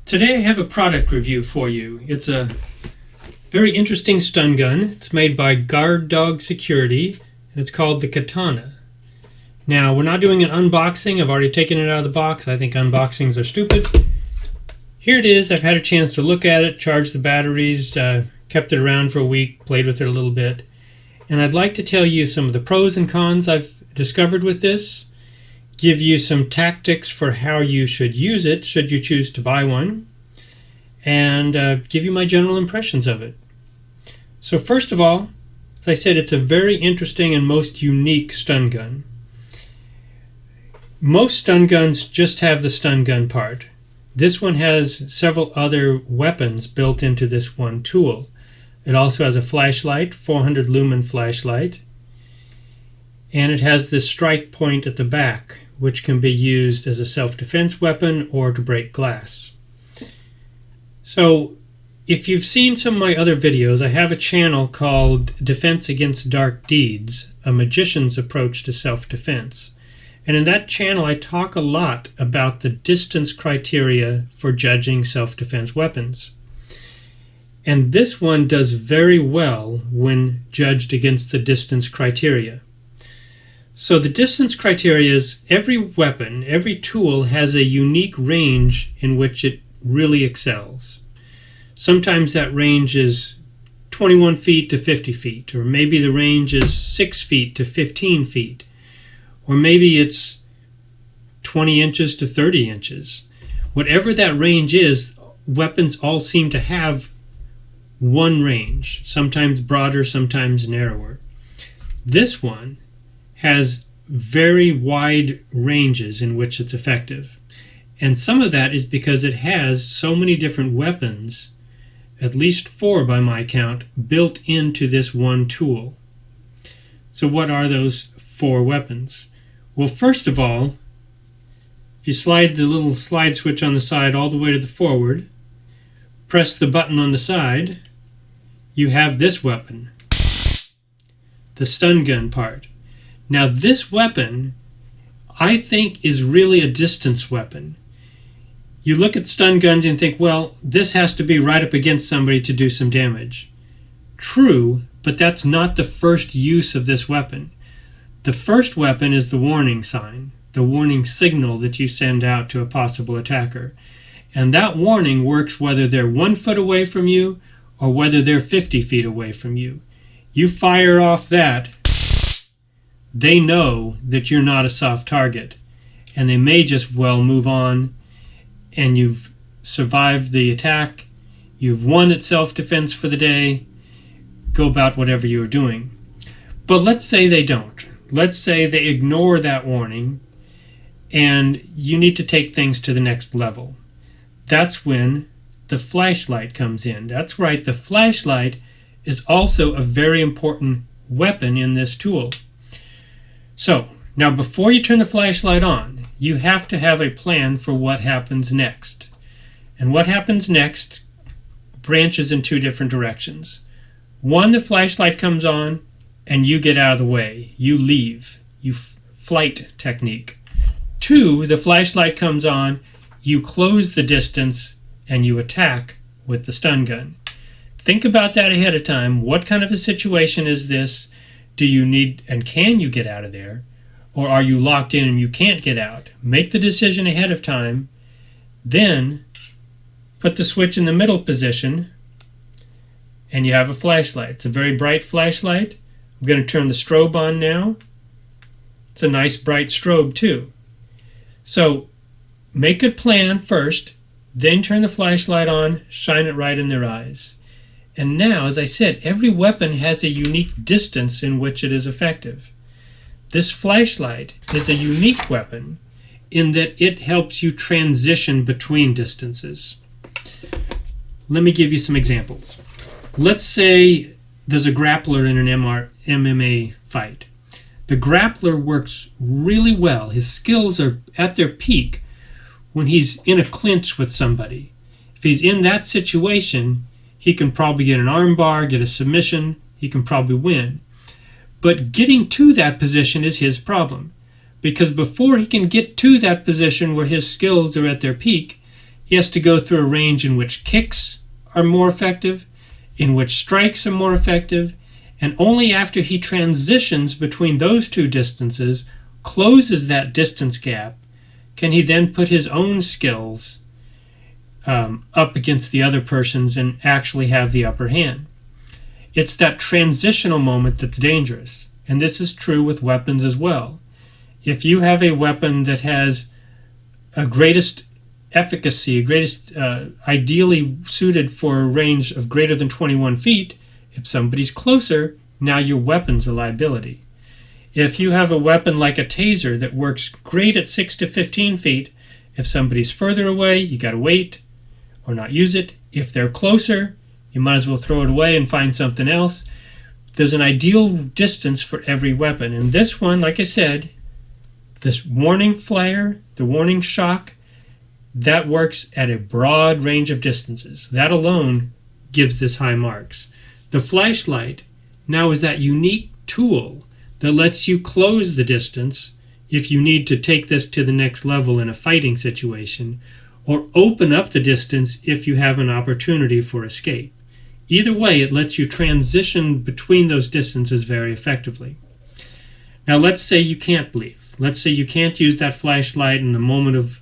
Today I have a product review for you. It's a very interesting stun gun. It's made by Guard Dog Security, and it's called the Katana. Now, we're not doing an unboxing. I've already taken it out of the box. I think unboxings are stupid. Here it is. I've had a chance to look at it, charge the batteries, kept it around for a week, played with it a little bit. And I'd like to tell you some of the pros and cons I've discovered with this, give you some tactics for how you should use it should you choose to buy one, and give you my general impressions of it. So first of all, as I said, it's a very interesting and most unique stun gun. Most stun guns just have the stun gun part. This one has several other weapons built into this one tool. It also has a flashlight, 400 lumen flashlight, and it has this strike point at the back, which can be used as a self-defense weapon or to break glass. So, if you've seen some of my other videos, I have a channel called Defense Against Dark Deeds, a magician's approach to self-defense. And in that channel, I talk a lot about the distance criteria for judging self-defense weapons. And this one does very well when judged against the distance criteria. So the distance criteria is every weapon, every tool has a unique range in which it really excels. Sometimes that range is 21 feet to 50 feet, or maybe the range is 6 feet to 15 feet. Or maybe it's 20 inches to 30 inches. Whatever that range is, weapons all seem to have one range, sometimes broader, sometimes narrower. This one has very wide ranges in which it's effective. And some of that is because it has so many different weapons, at least 4 by my count, built into this one tool. So what are those 4 weapons? Well, first of all, if you slide the little slide switch on the side all the way to the forward, press the button on the side, you have this weapon, the stun gun part. Now this weapon, I think, is really a distance weapon. You look at stun guns and think, well, this has to be right up against somebody to do some damage. True, but that's not the first use of this weapon. The first weapon is the warning sign, the warning signal that you send out to a possible attacker. And that warning works whether they're 1 foot away from you or whether they're 50 feet away from you. You fire off that, they know that you're not a soft target, and they may just well move on, and you've survived the attack, you've won at self-defense for the day, go about whatever you're doing. But let's say they don't. Let's say they ignore that warning, and you need to take things to the next level. That's when the flashlight comes in. That's right, the flashlight is also a very important weapon in this tool. So, now before you turn the flashlight on, you have to have a plan for what happens next. And what happens next branches in 2 different directions. 1, the flashlight comes on, and you get out of the way. You leave. You flight technique. 2, the flashlight comes on, you close the distance, and you attack with the stun gun. Think about that ahead of time. What kind of a situation is this? Do you need and can you get out of there? Or are you locked in and you can't get out? Make the decision ahead of time. Then put the switch in the middle position, and you have a flashlight. It's a very bright flashlight. I'm going to turn the strobe on now. It's a nice bright strobe too. So make a plan first, then turn the flashlight on, shine it right in their eyes. And now, as I said, every weapon has a unique distance in which it is effective. This flashlight is a unique weapon in that it helps you transition between distances. Let me give you some examples. Let's say there's a grappler in an MMA fight. The grappler works really well. His skills are at their peak when he's in a clinch with somebody. If he's in that situation, he can probably get an armbar, get a submission, he can probably win. But getting to that position is his problem, because before he can get to that position where his skills are at their peak, he He has to go through a range in which kicks are more effective, in which strikes are more effective, and only after he transitions between those two distances, closes that distance gap, can he then put his own skills up against the other person's and actually have the upper hand. It's that transitional moment that's dangerous, and this is true with weapons as well. If you have a weapon that has a greatest efficacy, ideally suited for a range of greater than 21 feet, if somebody's closer, now your weapon's a liability. If you have a weapon like a taser that works great at 6 to 15 feet, if somebody's further away, you got to wait or not use it. If they're closer, you might as well throw it away and find something else. There's an ideal distance for every weapon. And this one, like I said, this warning flare, the warning shock, that works at a broad range of distances. That alone gives this high marks. The flashlight now is that unique tool that lets you close the distance if you need to take this to the next level in a fighting situation, or open up the distance if you have an opportunity for escape. Either way, it lets you transition between those distances very effectively. Now let's say you can't leave. Let's say you can't use that flashlight in the moment of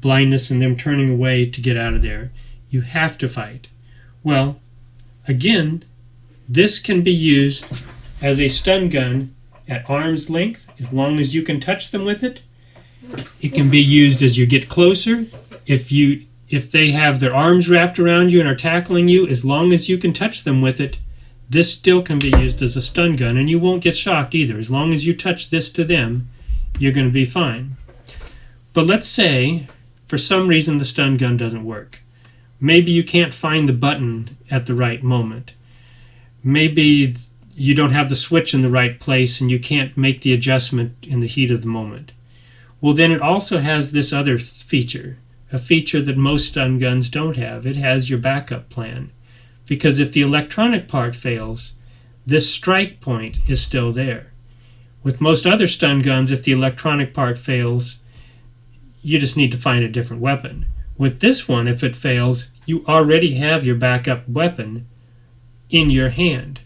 blindness and them turning away to get out of there. You have to fight. Well, again, this can be used as a stun gun at arm's length as long as you can touch them with it. It can be used as you get closer. If they have their arms wrapped around you and are tackling you, as long as you can touch them with it, this still can be used as a stun gun, and you won't get shocked either. As long as you touch this to them, you're going to be fine. But let's say, for some reason, the stun gun doesn't work. Maybe you can't find the button at the right moment. Maybe you don't have the switch in the right place and you can't make the adjustment in the heat of the moment. Well, then it also has this other feature, a feature that most stun guns don't have. It has your backup plan. Because if the electronic part fails, this strike point is still there. With most other stun guns, if the electronic part fails, you just need to find a different weapon. With this one, if it fails, you already have your backup weapon in your hand.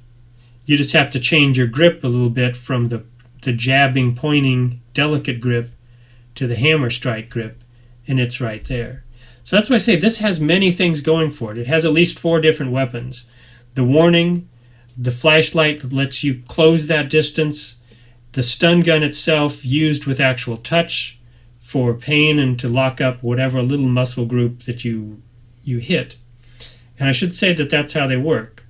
You just have to change your grip a little bit from the jabbing, pointing, delicate grip to the hammer strike grip, and it's right there. So that's why I say this has many things going for it. It has at least 4 different weapons. The warning, the flashlight that lets you close that distance, the stun gun itself used with actual touch for pain and to lock up whatever little muscle group that you hit. And I should say that that's how they work.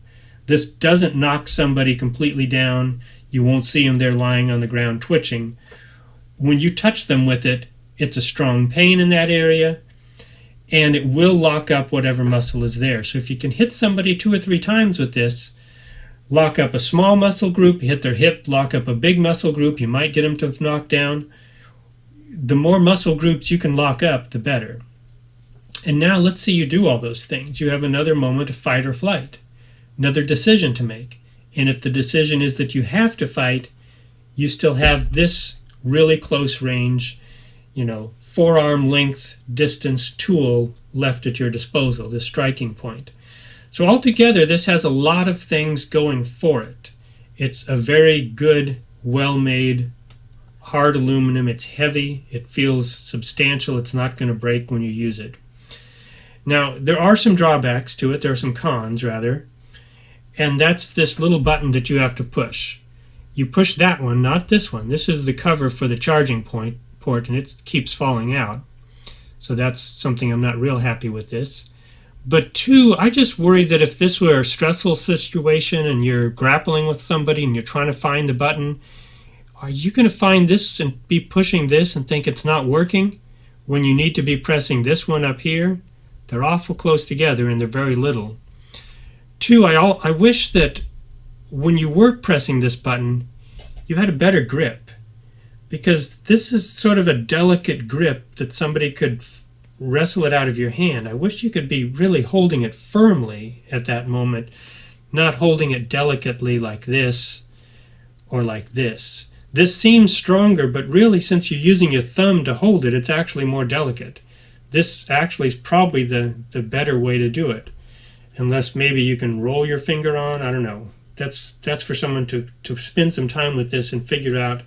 This doesn't knock somebody completely down. You won't see them there lying on the ground twitching. When you touch them with it, it's a strong pain in that area, and it will lock up whatever muscle is there. So if you can hit somebody 2 or 3 times with this, lock up a small muscle group, hit their hip, lock up a big muscle group, you might get them to knock down. The more muscle groups you can lock up, the better. And now let's say you do all those things. You have another moment of fight or flight, another decision to make. And if the decision is that you have to fight, you still have this really close range, forearm length distance tool left at your disposal, this striking point. So altogether, this has a lot of things going for it. It's a very good, well-made, hard aluminum. It's heavy. It feels substantial. It's not going to break when you use it. Now, there are some drawbacks to it. There are some cons, rather. And that's this little button that you have to push. You push that one, not this one. This is the cover for the charging port, and it keeps falling out. So that's something I'm not real happy with this. But 2, I just worry that if this were a stressful situation and you're grappling with somebody and you're trying to find the button, are you going to find this and be pushing this and think it's not working when you need to be pressing this one up here? They're awful close together and they're very little. 2, I wish that when you were pressing this button, you had a better grip, because this is sort of a delicate grip that somebody could wrestle it out of your hand. I wish you could be really holding it firmly at that moment, not holding it delicately like this or like this. This seems stronger, but really, since you're using your thumb to hold it, it's actually more delicate. this actually is probably the better way to do it. Unless maybe you can roll your finger on, I don't know. That's for someone to spend some time with this and figure out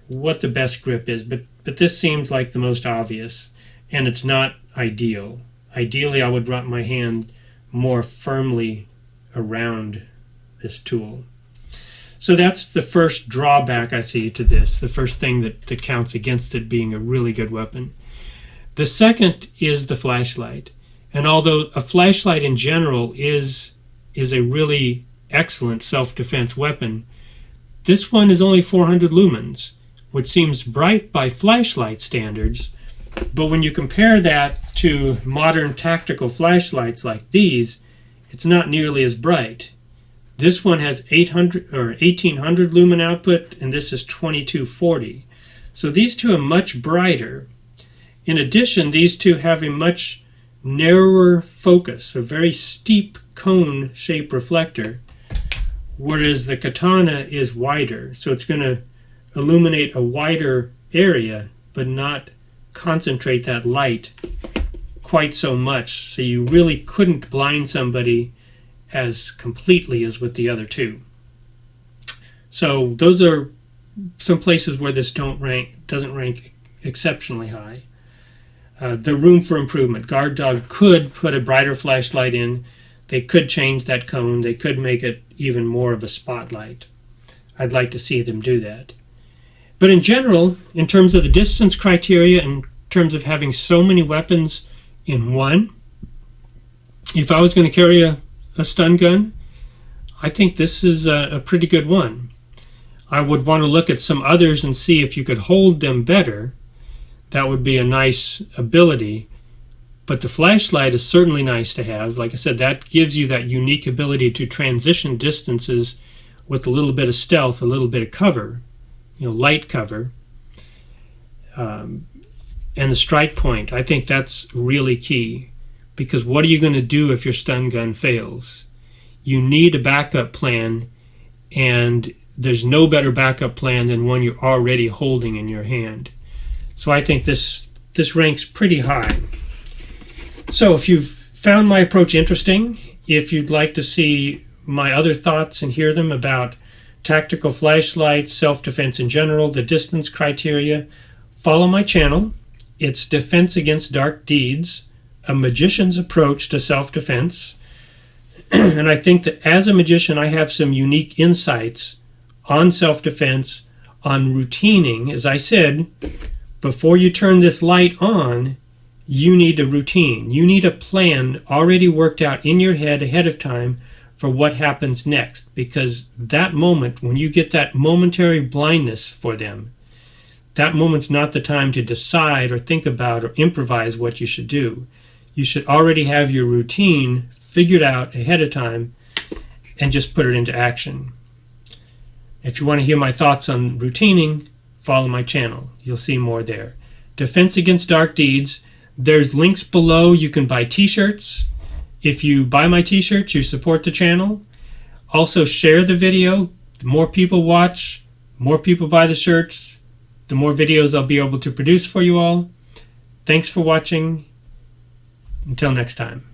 what the best grip is. But this seems like the most obvious, and it's not ideal. Ideally, I would wrap my hand more firmly around this tool. So that's the first drawback I see to this, the first thing that counts against it being a really good weapon. The second is the flashlight. And although a flashlight in general is a really excellent self-defense weapon, this one is only 400 lumens, which seems bright by flashlight standards. But when you compare that to modern tactical flashlights like these, it's not nearly as bright. This one has 800 or 1800 lumen output, and this is 2240. So these two are much brighter. In addition, these two have a much narrower focus, a very steep cone shape reflector, whereas the Katana is wider. So it's going to illuminate a wider area, but not concentrate that light quite so much. So you really couldn't blind somebody as completely as with the other two. So those are some places where this doesn't rank exceptionally high. The room for improvement. Guard Dog could put a brighter flashlight in. They could change that cone. They could make it even more of a spotlight. I'd like to see them do that. But in general, in terms of the distance criteria, in terms of having so many weapons in one, if I was going to carry a stun gun, I think this is a pretty good one. I would want to look at some others and see if you could hold them better. That would be a nice ability. But the flashlight is certainly nice to have. Like I said, that gives you that unique ability to transition distances with a little bit of stealth, a little bit of cover, light cover. And the strike point, I think that's really key. Because what are you going to do if your stun gun fails? You need a backup plan, and there's no better backup plan than one you're already holding in your hand. So I think this ranks pretty high. So if you've found my approach interesting, if you'd like to see my other thoughts and hear them about tactical flashlights, self-defense in general, the distance criteria, follow my channel. It's Defense Against Dark Deeds, a magician's approach to self-defense. And I think that as a magician, I have some unique insights on self-defense, on routining. As I said, before you turn this light on, you need a routine. You need a plan already worked out in your head ahead of time for what happens next. Because that moment, when you get that momentary blindness for them, that moment's not the time to decide or think about or improvise what you should do. You should already have your routine figured out ahead of time and just put it into action. If you want to hear my thoughts on routining, follow my channel. You'll see more there. Defense Against Dark Deeds. There's links below. You can buy t-shirts. If you buy my t-shirts, you support the channel. Also share the video. The more people watch, more people buy the shirts, the more videos I'll be able to produce for you all. Thanks for watching. Until next time.